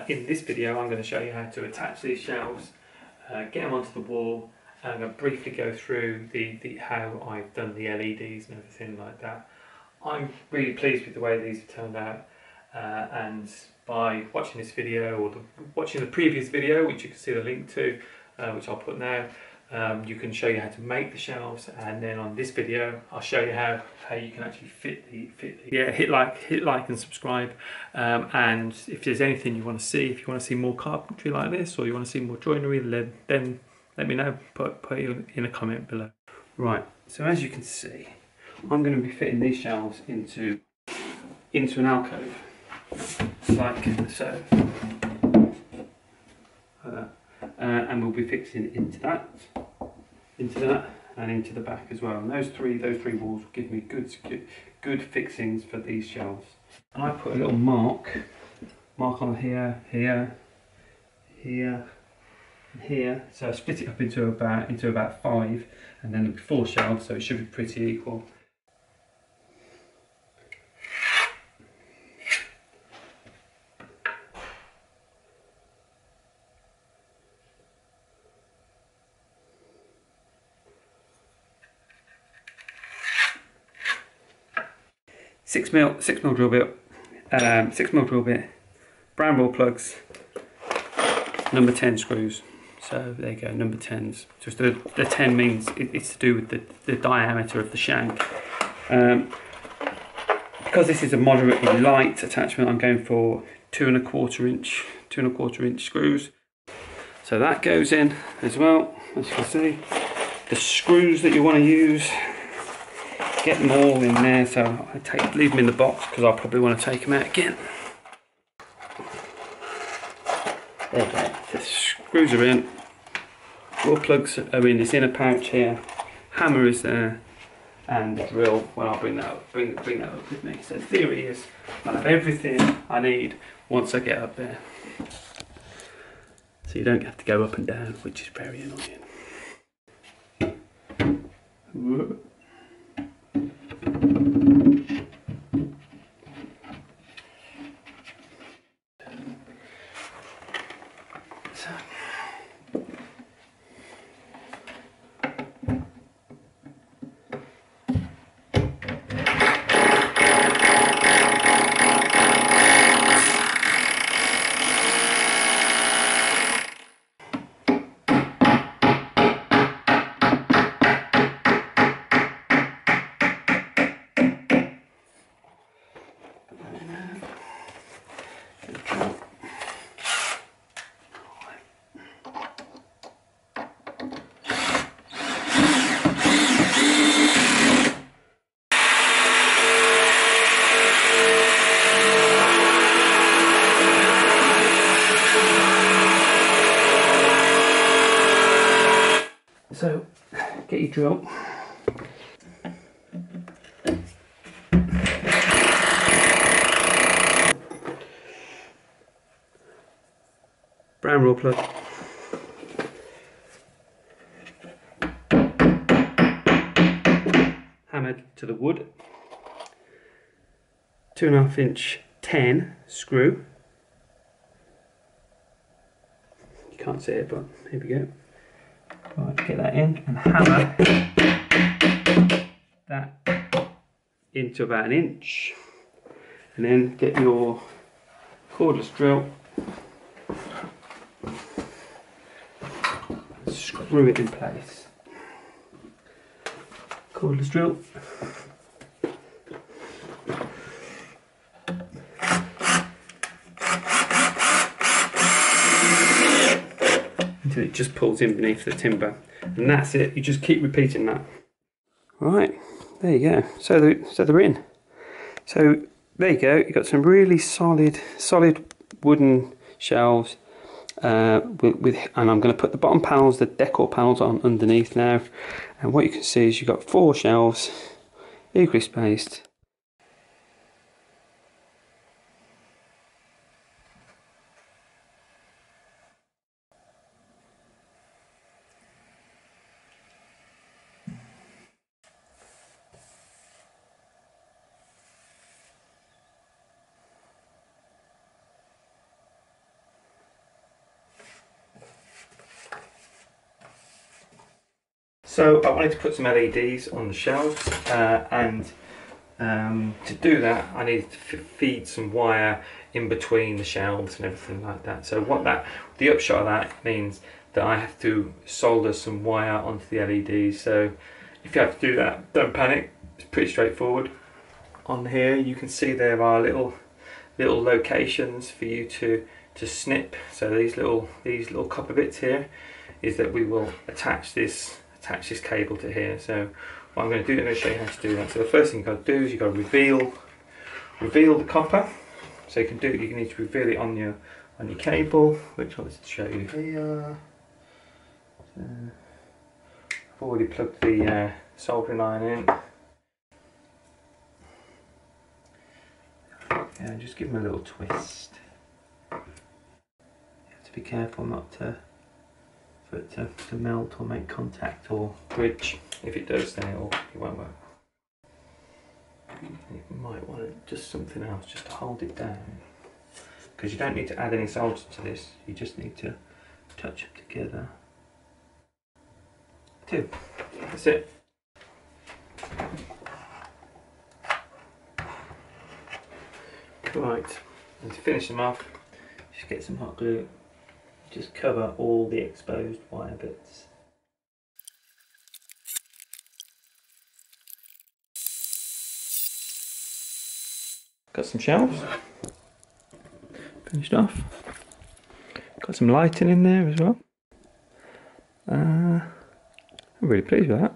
In this video I'm going to show you how to attach these shelves, get them onto the wall, and I'm going to briefly go through how I've done the LEDs and everything like that. I'm really pleased with the way these have turned out, and by watching this video or watching the previous video, which you can see the link to, which I'll put now, you can show you how to make the shelves, and then on this video I'll show you how you can actually fit the hit like and subscribe, and if there's anything you want to see, if you want to see more carpentry like this, or you want to see more joinery, then let me know, put it in a comment below. Right, so as you can see, I'm going to be fitting these shelves into an alcove like so, and we'll be fixing into that, and into the back as well. And those three walls will give me good fixings for these shelves. And I put a little mark on here, and here. So I split it up into about 5, and then 4 shelves, so it should be pretty equal. Six mil drill bit, 6mm drill bit, brown raw plugs, number 10 screws. So there you go, number 10s. Just the 10 means it's to do with the diameter of the shank. Because this is a moderately light attachment, I'm going for 2¼ inch screws. So that goes in as well, as you can see. The screws that you want to use, get them all in there, so I leave them in the box because I'll probably want to take them out again. There you go, the screws are in, raw plugs are in this inner pouch here, hammer is there, and the drill, well, I'll bring that up with me. So the theory is I'll have everything I need once I get up there. So you don't have to go up and down, which is very annoying. So, get your drill. Brown raw plug. Hammered to the wood. 2½ inch 10 screw. You can't see it, but here we go. Right, get that in and hammer that into about 1 inch, and then get your cordless drill, screw it in place. Cordless drill. Until it just pulls in beneath the timber, and that's it. You just keep repeating that. Right, there you go. So they're in. So there you go. You've got some really solid wooden shelves, and I'm going to put the bottom panels, the decor panels, on underneath now. And what you can see is you've got 4 shelves, equally spaced. So I wanted to put some LEDs on the shelves, and to do that I needed to feed some wire in between the shelves and everything like that. So the upshot of that means that I have to solder some wire onto the LEDs. So if you have to do that, don't panic, it's pretty straightforward. On here you can see there are little locations for you to snip. So these little copper bits here is that we will attach this cable to here. So what I'm going to do, I'm going to show you how to do that. So the first thing you've got to do is you've got to reveal the copper. So you need to reveal it on your cable, which I'll just show you here. So I've already plugged the soldering iron in. Yeah, just give them a little twist. You have to be careful not for it to melt or make contact or bridge. If it does, then it won't work. You might want just something else just to hold it down, because you don't need to add any solder to this, you just need to touch them together. That's it. Right, and to finish them off, just get some hot glue, just cover all the exposed wire bits. Got some shelves finished off. Got some lighting in there as well. I'm really pleased with that.